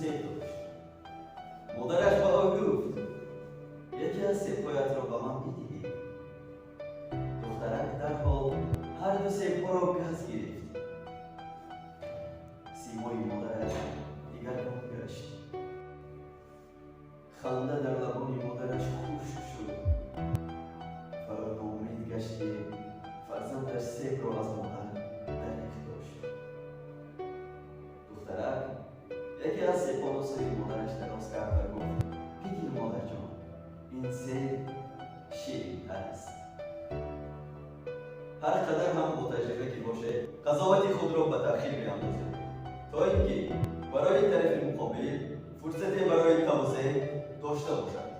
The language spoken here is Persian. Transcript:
سیب داشت. مادرش با او گفت یکی از سیب‌هایت را به من می‌دهی؟ دخترک در حال هر دو سیب‌ها را گز گرفت. سیمای مادرش دیگرگون گشت. خنده در لبان مادرش خشک شد و او ناامید گشت که فرزندش سیب را از مادر دریافت داشت. دخترک یکی از سیب‌ها را سوی مادرش دراز کرد و گفت بگیر مادر جان، این سیب شیرین‌تر است. هر قدر هم با تجربه که باشه قضاوت خود را به تأخیر بیاندازه تا اینکه برای طرف مقابل فرصت برای توضیح داشته باشد.